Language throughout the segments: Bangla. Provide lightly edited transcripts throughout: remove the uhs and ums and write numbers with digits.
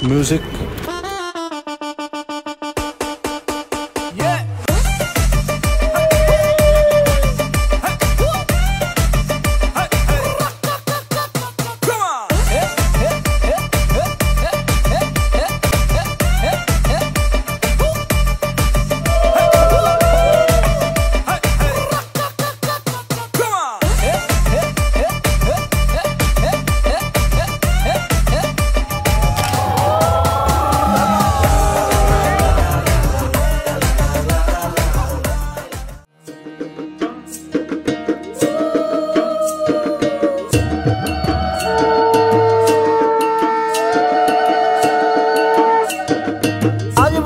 music.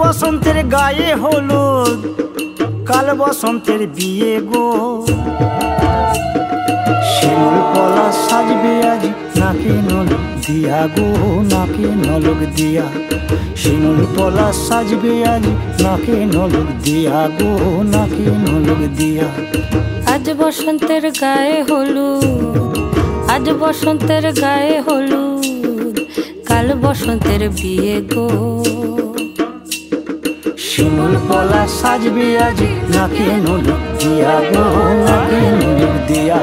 বসন্তের গায়ে হলুদ, কাল বসন্তের বিয়ে গো। শিমুল পলা সাজবে আজ নাকে নলক দিয়া গো, নাকে নলক দিয়া। শিমুল পলা সাজবে আজ নাকে নলক দিয়া গো, নাকে নলক দিয়া। আজ বসন্তের গায়ে হলুদ, আজ বসন্তের গায়ে হলুদ, কাল বসন্তের বিয়ে গো। শিমুল পলা সাজবে আজ নাকে নলক দিয়া গো, নাকে নলক দিয়া।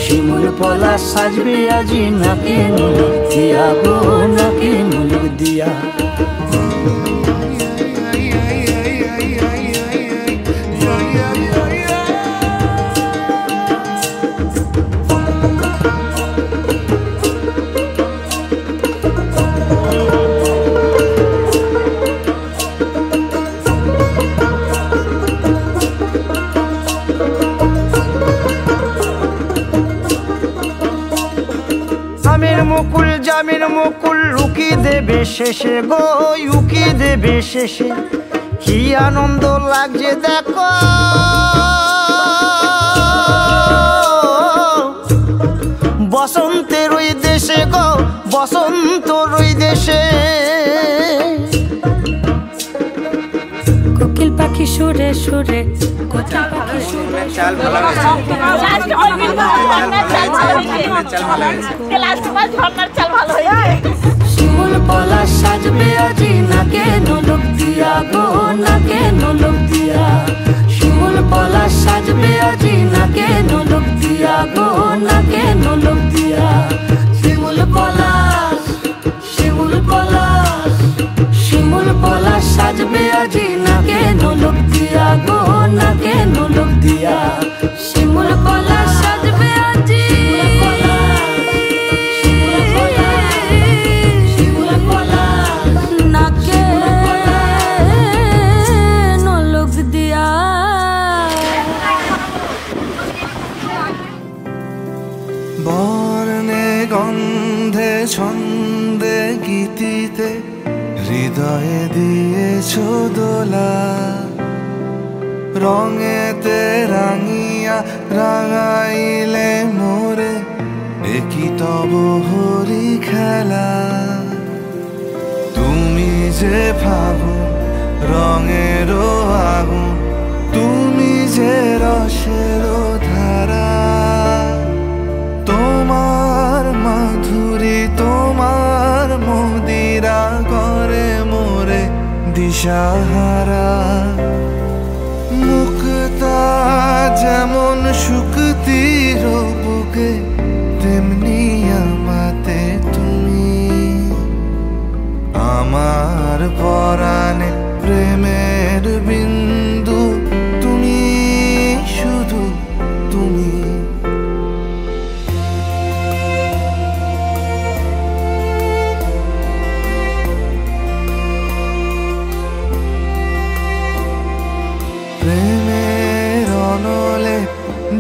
শিমুল পলা সাজবে আজ নাকে নলক দিয়া গো, নাকে নলক দিয়া। আমের মুকুল জামের মুকুল লুকি দেবে শেষে গো, উকি দেবে শেষে। কি আনন্দ লাগছে দেখো, বসন্তের ওই দেশে গো, বসন্তর ওই দেশে। কোকিল পাখি সুরে সুরে, কোকিল পাখি সুরে চাল ভালো হয়েছে, শিমুল পলা সাজবে আজি নাকে নলক দিয়া গো, নাকে নলক দিয়া। শিমুল পলা সাজবে আজি নাকে নলক দিয়া গো, নাকে নলক দিয়া। শিমুল পলাশ, শিমুল পলাশ, শিমুল পলাশ সাজবে আজি নাকে নলক দিয়া গো, নাকে নলক দিয়া। শিমুল পলাশ সাজবে আজি, শিমুল পলাশ নাকে নলক দিয়া। বর্ণে গন্ধে ছন্দে গীতিতে হৃদয়ে দিয়েছ দোলা। রঙেতে রাঙিয়া রাঙাইলে মোরে, একই তব হরি খেলা। তুমি যে ফাগুন রঙেরও আগুন, তুমি যে রসেরও ধারা। তোমার মাধুরী তোমার মদিরা করে মোরে দিশাহারা। মুক্তা যেমন শুকতির বুকে, তেমনি আমাতে তুমি। আমার পরাণে প্রেমের বিন্দু, তুমি শুধু তুমি। প্রেমের অনলে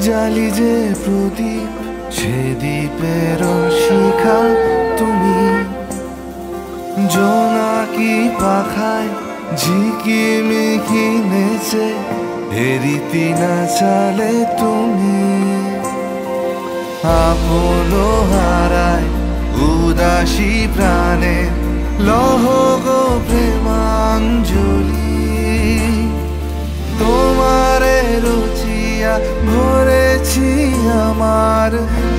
জালি যে প্রদীপ, সে দ্বীপের শিখা তুমি। জোনাকি পাখায় ঝিকিমিকি নেচে, এরিতি না চালে তুমি। আপন হারায় উদাসী প্রাণে, লহ গো প্রেমাঞ্জলি। তোমারে রুচিয়া ভরেছি আমার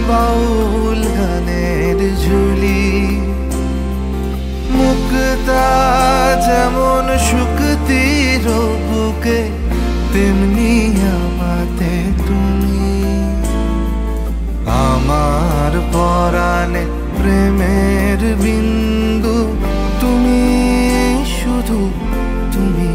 বাউল গানের ঝুলি। মুখ শুকতা যেমন শুকতির বুকে, তেমনি আমাতে তুমি। আমার পরাণে প্রেমের বিন্দু তুমি, শুধু তুমি।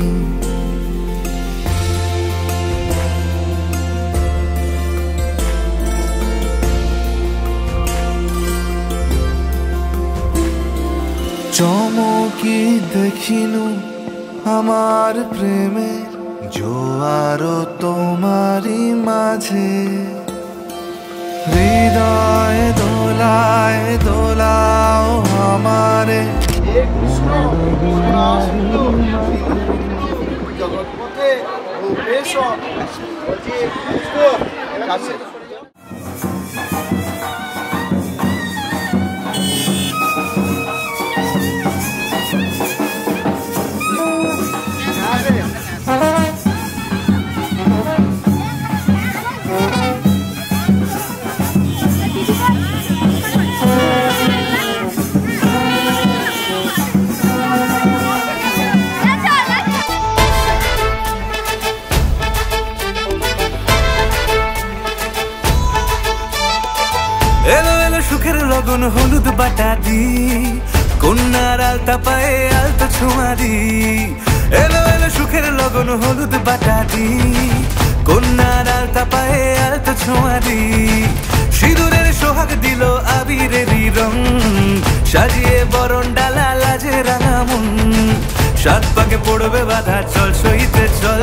চমকি দেখিনু আমার প্রেমের জোয়ার তোমারই মাঝে, হৃদয় দোলায় দোলাও আমারে। জগৎপথে এলো এলো সুখের লগন হলুদ বাটা দি, কন্যার আলতা পায়ে আলতা ছোঁয়া দি। এলো এলো সুখের লগন হলুদ বাটা দি, কন্যার আলতা পায়ে আলতা ছোঁয়া দি। সিঁদুরের সোহাগ দিল আবিরেরই রং, সাজিয়ে বরণ ডালা লাজে রাঙা মন। সাত পাকে পড়বে বাধা চল সইতে চল,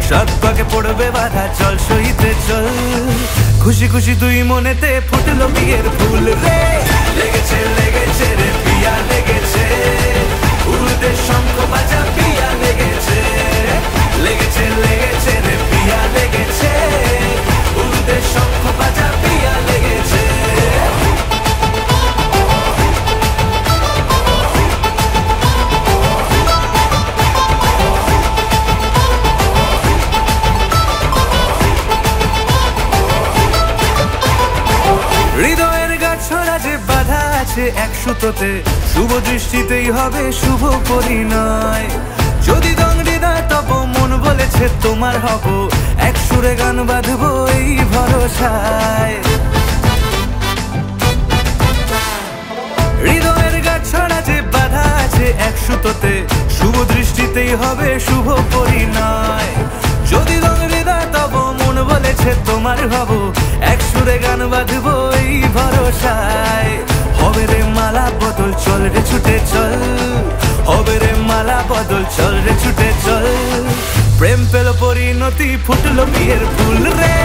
সাত পাকে পড়বে বাধা চল সইতে চল। খুশি খুশি দুই মনেতে ফুটলো বিয়ের ফুল রে, লেগেছে লেগেছে রে পিয়া লেগেছে, উড়তে শঙ্খ বাজা পিয়া লেগেছে। লেগেছে লেগেছে রে পিয়া লেগেছে, উড়তে শঙ্খ বাজা পিয়া লেগেছে। হৃদয়ের গাছড়া যে বাধা আছে এক সুতোতে, শুভ দৃষ্টিতেই হবে শুভ পরিণয়। যদি দংডিদা তব মন বলেছে তোমার হব, এক সুরে গান বাঁধবো এই ভরসায়। হৃদয়ের গাছড়া যে বাধা আছে এক সুতোতে, শুভ দৃষ্টিতেই হবে শুভ পরিণয়। যদি দংডিদা তব মন বলেছে তোমার হব, এক সুরে গান বাঁধবো এই ভরসায়। হবে রে মালা বদল চল রে ছুটে চল, হবে রে মালা বদল চল রে ছুটে চল। প্রেম পেল পরিণতি ফুটলো বিয়ের ফুল রে,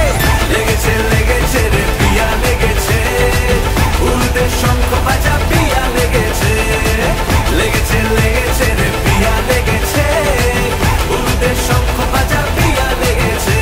লেগেছে লেগেছে রে পিয়া লেগেছে, উড়তে শঙ্খ বাজা পিয়া লেগেছে। লেগেছে লেগেছে রে পিয়া লেগেছে, উড়তে শঙ্খ বাজা পিয়া লেগেছে।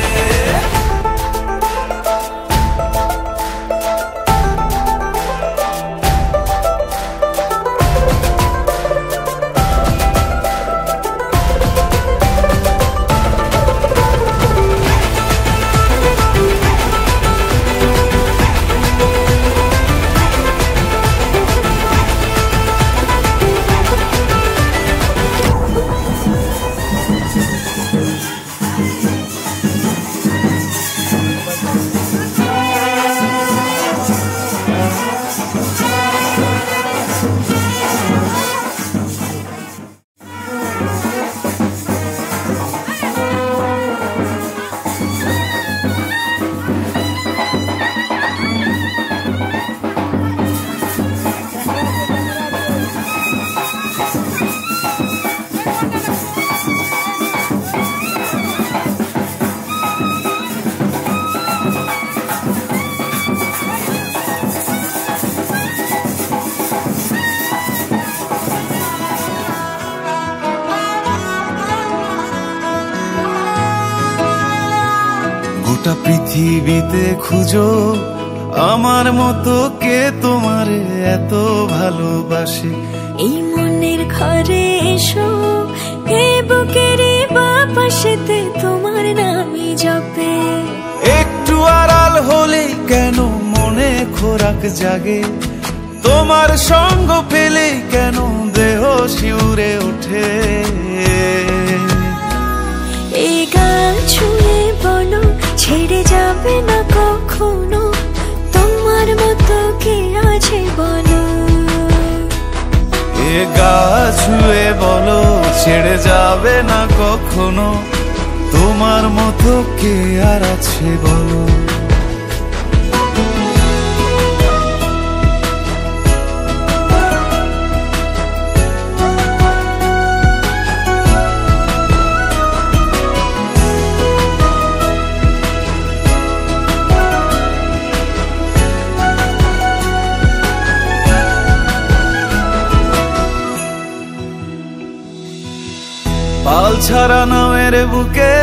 গোটা পৃথিবীতে খুঁজো আমার মতো কে তোমারে এত ভালোবাসে। এই মনের ঘরে এসো, এ বুকের বাপাশেতে তোমার নামই জপে। একটু আড়াল হলেই কেন মনে খোরাক জাগে, তোমার সঙ্গ পেলে কেন দেহ শিউরে ওঠে। এই গান ছুঁয়ে বলো ছেড়ে যাবে না কখনো, তোমার মতো কে আছে বলো। এ গা ছুঁয়ে বলো ছেড়ে যাবে না কখনো, তোমার মতো কে আর আছে বলো। পাল ছাড়া নামের বুকে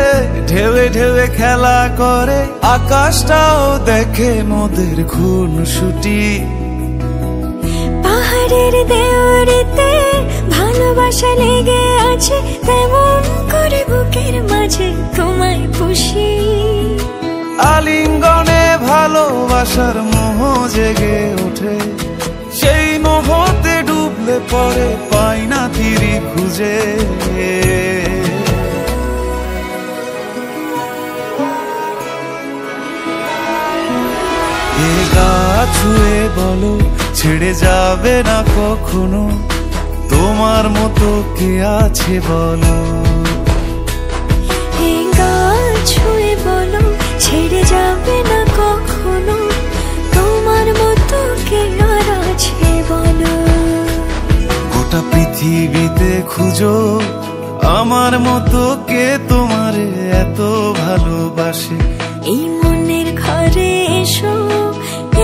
ঢেউে ঢেউে খেলা করে, আকাশটাও দেখে মোদের খুনসুটি। পাহাড়ের দেওয়ারিতে ভালোবাসা লেগে আছে, তেমন করে বুকের মাঝে তোমায় পুষি। আলিঙ্গনে ভালোবাসার মোহ জেগে ওঠে, সেই মোহতে ডুবলে পরে পাই না তীরি খুঁজে। এ গা ছুঁয়ে বলো ছেড়ে যাবে না কখনো, তোমার মতো কে আছে বলো। এ গা ছুঁয়ে বলো ছেড়ে যাবে না কখনো, তোমার মতো কে আর আছে বলো। গোটা পৃথিবীতে খুঁজো আমার মতো কে তোমারে এত ভালোবাসে। এই মনের ঘরে এসো,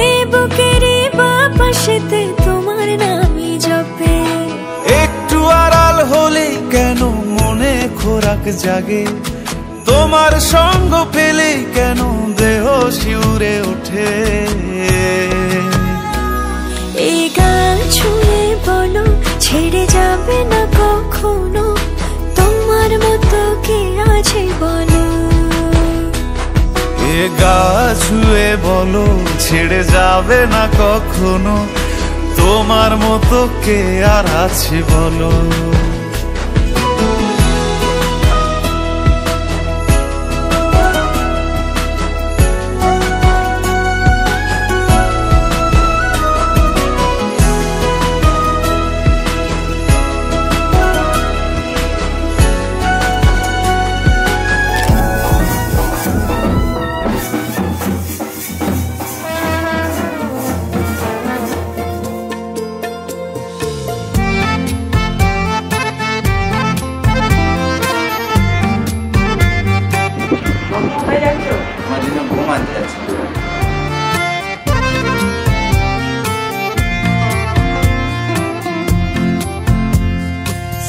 এ বুকের বাপাশেতে তোমার নামই জপে। একটু আড়াল হলে কেন মনে খোরাক জাগে, তোমার সঙ্গ পেলে কেন দেহ শিউরে ওঠে। এই গান ছুঁয়ে বলো ছেড়ে যাবে না কখনো, তোমার মতো কে আছে বলো। এ গা ছুঁয়ে বলো ছেড়ে যাবে না কখনো, তোমার মতো কে আর আছে বলো।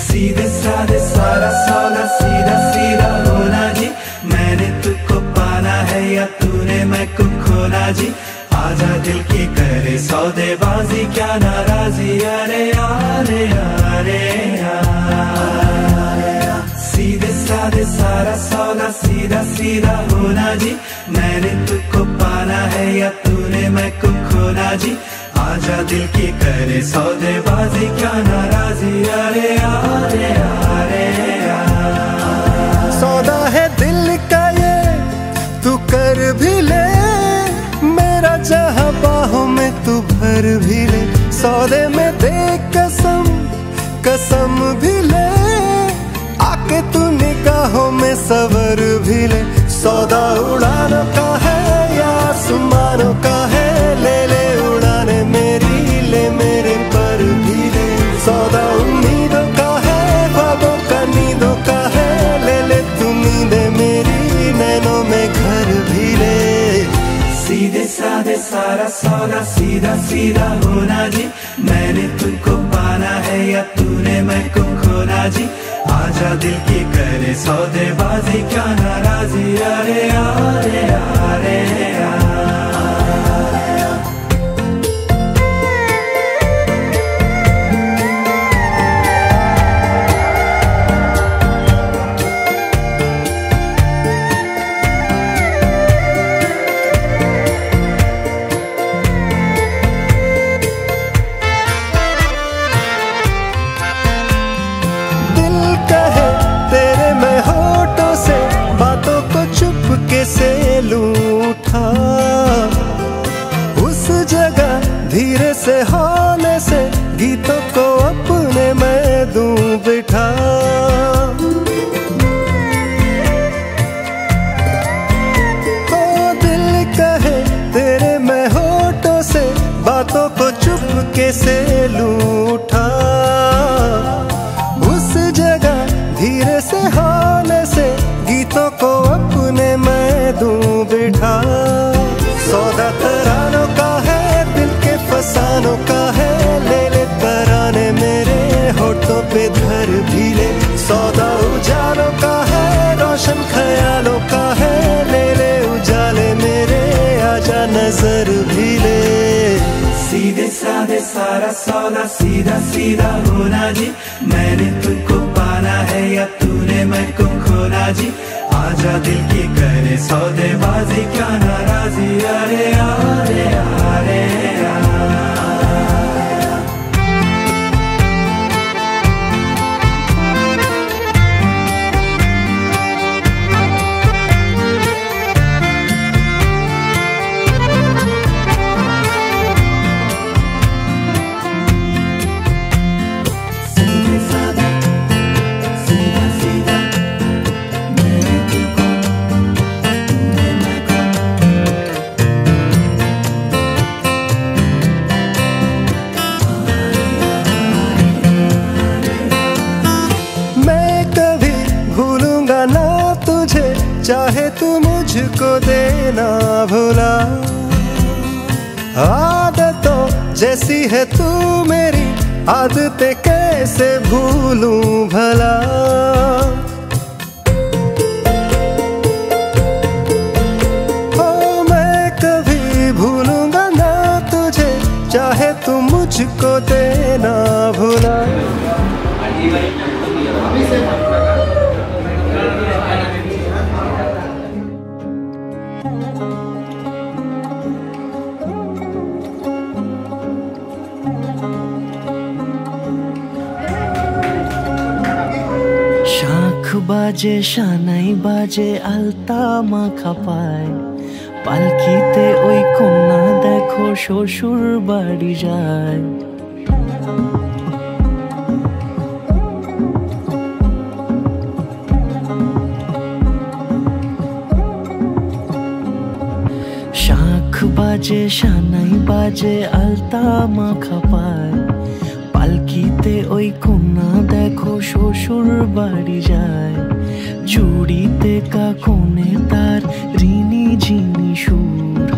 सीधे साधे सारा सौदा सीधा सीधा होना जी, मैंने तुझको पाना है या तूने मैं को खोना जी। आजा दिल की करे सौदेबाजी क्या नाराजी, अरे अरे अरे सीधे साधे सारा सौदा सीधा सीधा होना जी, मैंने तुझको पाना है या तूने मैं को खोना जी। आजा दिल की करे सौदेबाजी क्या नाराजी, अरे अरे अरे सौदा है दिल का ये तू कर भी ले, मेरा जहां बाहों में तू भर भी ले। सौदे में दे कसम कसम भी ले, आके तू निगाहों में सवर भी ले। सौदा उड़ानों का है या आसमानों का है, ले ले उड़ाने मेरी, ले मेरे पर भी ले। सौदा उम्मीदों का है ख्वाबों का नींदों का है, ले ले तू नींदे मेरी, नैनों में घर भी ले। सीधे साधे सारा सौदा सीधा सीधा होना जी, मैंने तुझको पाना है या तूने मैं को खोना जी। आजा दिल की करे सौदेबाजी क्या नाराजी, अरे अरे अरे लूठा। उस जगह धीरे से होने से गीतों को अपने मैं दूं बिठा। बातों को चुपके से लूठा। उस जगह धीरे से होने से गीतों को अपने मैं दूं बिठा। सौदा तरानों का है, दिल के फसानों का है, ले ले तराने मेरे होठों पे धर भी ले। सौदा उजालों का है, रोशन ख्यालों का है, ले ले उजाले मेरे, आजा नजर भी ले। सीधे साधे सारा सौदा सीधा सीधा होना जी, मैंने तुझको पाना है या तूने मैं को खोना जी। आजा दिल की करे सौदेबाजी, क्या नाराजी, अरे अरे अरे चाहे तू मुझको देना भुला। आदतों जैसी है तू मेरी, आदतें कैसे भूलूं भला। ओ मैं कभी भूलूंगा ना तुझे, चाहे तू मुझको देना भुला। বাজে শানাই বাজে আলতা মাখা পায়, পালকিতে ওই কন্যা দেখো শ্বশুর বাড়ি যায়। শাখ বাজে শানাই বাজে আলতা মাখা পায়, পালকিতে ওই কন্যা দেখো শ্বশুর বাড়ি যায়। চুড়িতে কাকনে তার ঋণী ঝিনি সুর,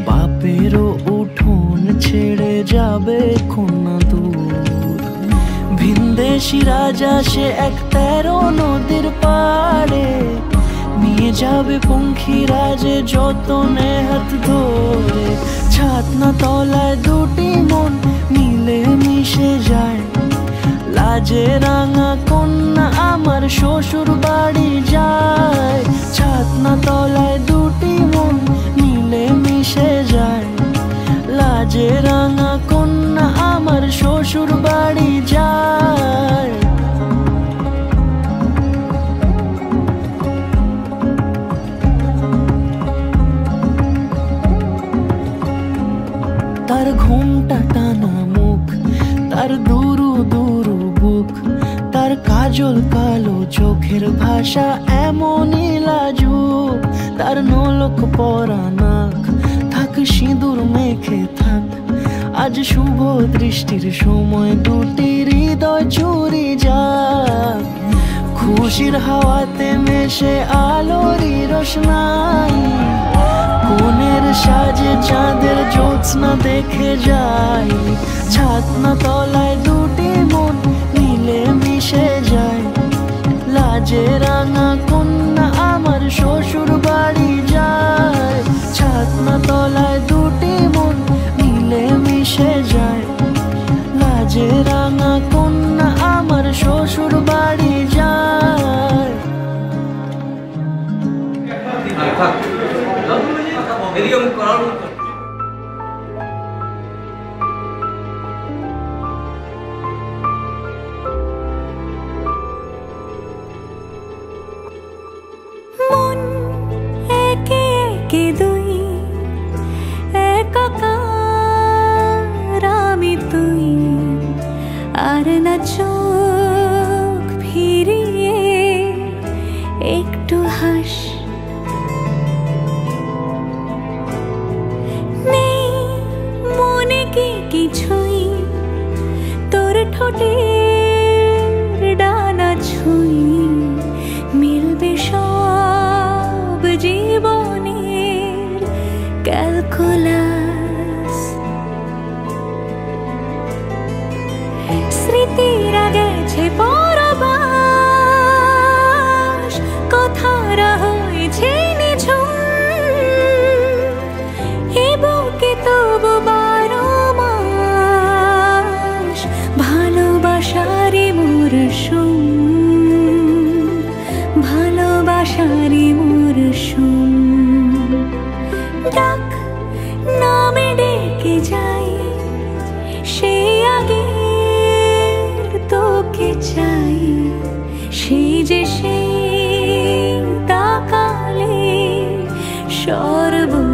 বাপেরও উঠোন ছেড়ে যাবে কন্যা দূর। ভিনদেশি রাজা সে এক 13 নদীর পাড়ে, নিয়ে যাবে পঙ্খী রাজে যতনে হাত ধরে। ছাতনা তলায় দুটি মন মিলে মিশে যায়, লাজে রাঙা কন্যা আমার শ্বশুর বাড়ি যায়। ছাতনা তলায় দুটি মন মিলে মিশে যায়, লাজে রাঙা কন্যা আমার শ্বশুর বাড়ি যায়। তার ঘুমটা টানা মুখ, তার দুরু দুরু বুক, তার কাজল কালো চোখের ভাষা এমনই লাজুক। তার নলক পরা নাক, থাক সিঁদুর মেখে থাক, আজ শুভ দৃষ্টির সময় দুটি হৃদয় চুরি যাক। খুশির হাওয়াতে মেশে আলোরই রোশনাই, কোণের সাজে চাঁদের জ্যোৎস্না দেখে যাই। ছাতনা তলায় দুটি মন মিলে মিশে যায়, লাজে রাঙা কন্যা আমার শ্বশুর বাড়ি যায়। ছাতনা তলায় দুটি মন মিলে মিশে যায়, লাজে রাঙা কন্যা আমার শ্বশুর বাড়ি যায়। মন একে একে কিছুই, তোর ঠোঁটের ডানা ছুঁই, মিলবে সব জীবনের ক্যালকুলাস। স্মৃতিরা গেছে পরবাস, কথারা হয়েছে নিঝুম, এ বুকে তবু 12 মাস ভালোবাসারই মরশুম, ভালোবাসারই মরশুম। ডাক নামে ডেকে যাই, সে আগে তোকে চাই, সেই যে সেই তাকালে সর্বনাশ।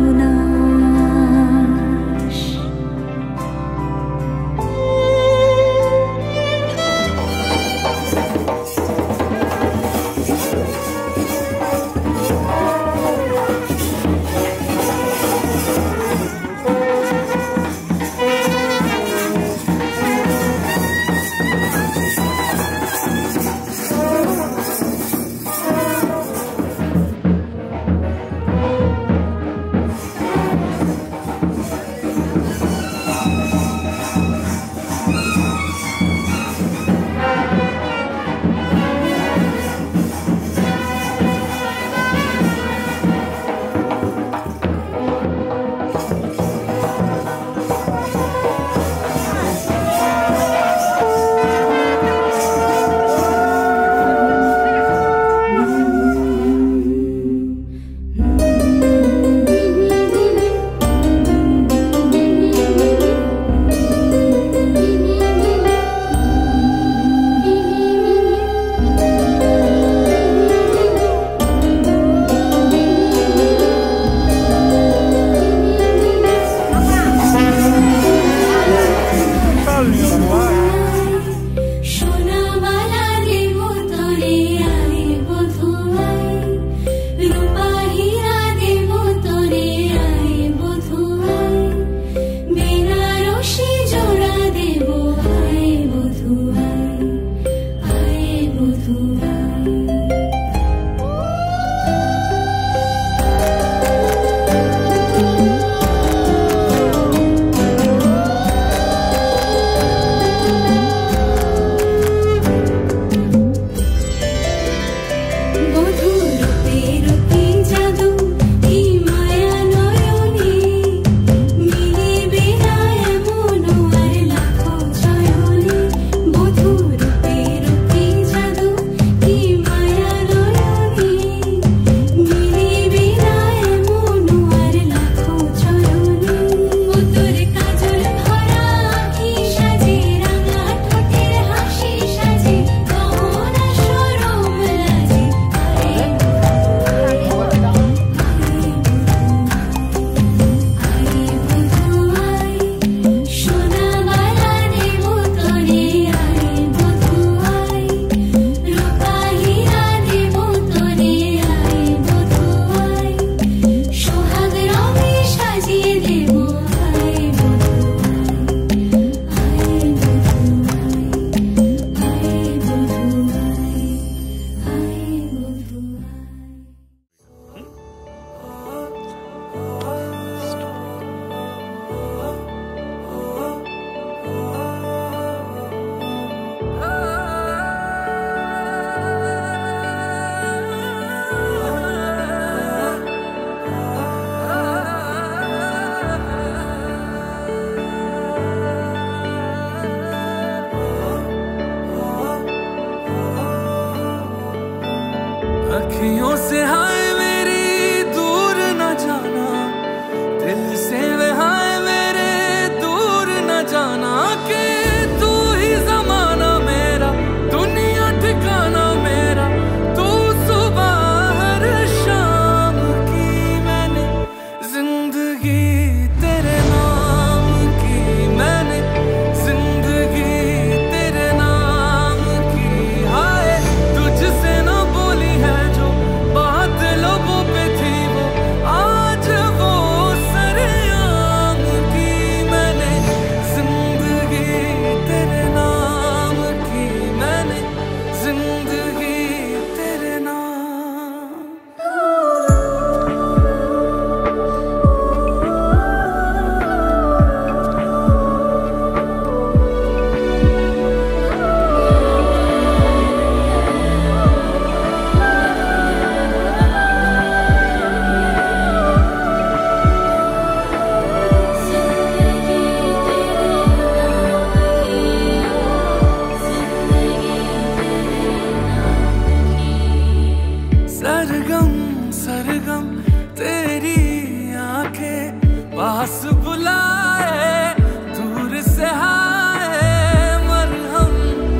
पास बुलाए दूर से हाय मरहम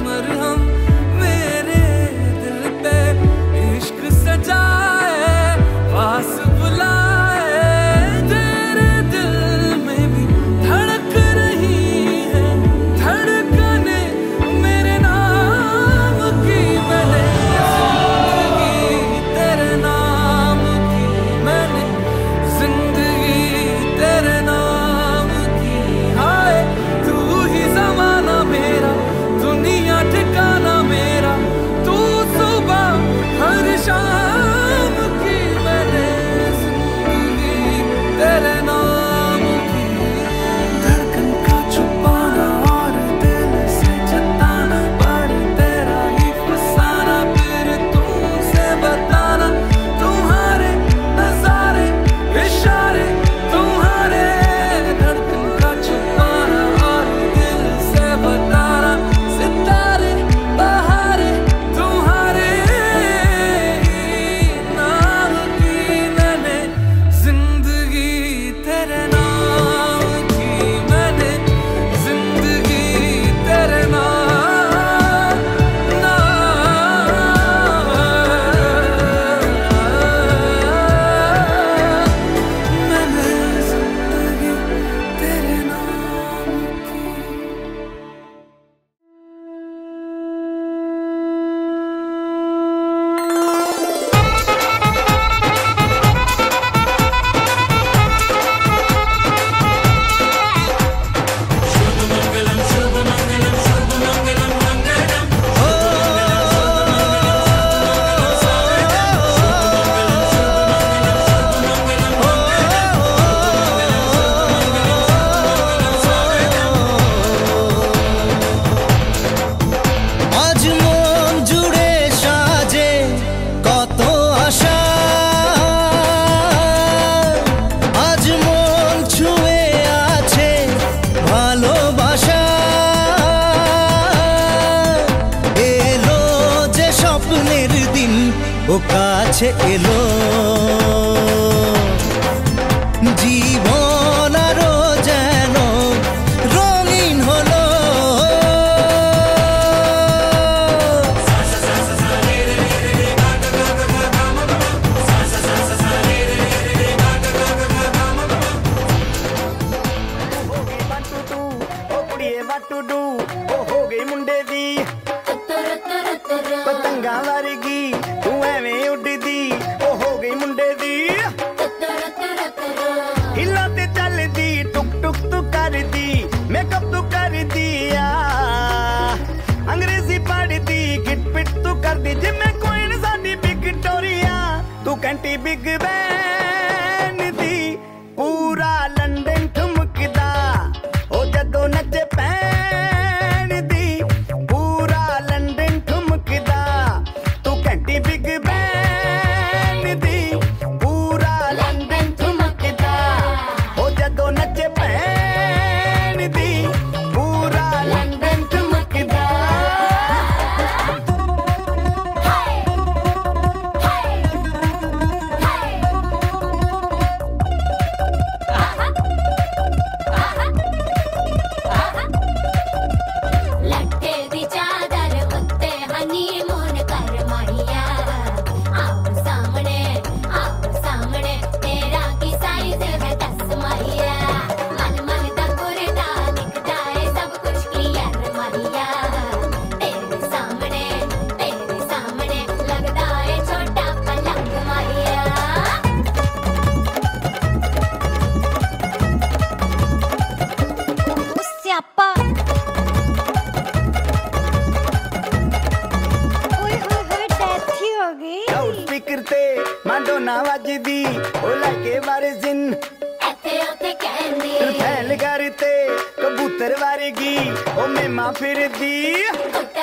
मरहम मेरे दिल पे इश्क सजाए पास बुलाए तेरे दिल में भी धड़क रही है धड़कने मेरे नाम की मैंने जिंदगी तेरे नाम की मैंने जिंदगी तेरे नाम की हाय तू ही ज़माना मेरा दुनिया ठिकाना मेरा तू सुबह हर शाम की मैंने जिंदगी तेरे नाम की धड़कन का छुपाना और दिल से जताना पर तेरा ही फसाना फिर तुमसे बताना तुम्हारे नजारे इशारे तुम्हारे धड़कन का छुपाना और दिल से बताना सितारे बहारे तुम्हारे नाम की मैंने जिंदगी तेरे नाम की मैंने जिंदगी तेरे नाम मैंने जिंदगी तेरे नाम की আজ মন জুড়ে সাজে কত আশা আজ মন ছুঁয়ে আছে ভালোবাসা এলো যে স্বপ্নের দিন ও কাছে এলো জীবন আরো যেন রঙিন হলো टू ओ हो गई मुंडे दी पतंगा वर्गी तू एवें उड़दी ओ हो गई मुंडे दी हिला ते चलदी टुक टुक तू करदी मेकअप तू कर दिया अंग्रेजी पढ़दी गिट पिट तू करदी जिम्मे कोई न साडी विक्टोरिया तू कंटी बिग बैन दी पूरा लंदन ठुमकदा ओ जदों नचे पैन दी पूरा लंदन ठुमकदा तू कंटी बिग बैन दी पूरा लंदन ठुमकदा ओ जदों नचे पैन दी पूरा लंदन ठुमकदा लट्टे दी चादर उत्ते हनीमून कर माहिया आप सामने तेरा की साइज है दस माहिया मन मन दा गुरदा दिखदा है सब कुछ क्लियर माहिया तेरे सामने लगदा है छोटा पलंग माहिया स्यापा ओए होए डेथ ही हो गई लाउड स्पीकर ते माडोना वजदी ओ लाके वारिस दिन एथे ओथे कहंदी फैल करते कबूतर वर्गी ओ मेमा फिरदी कुछ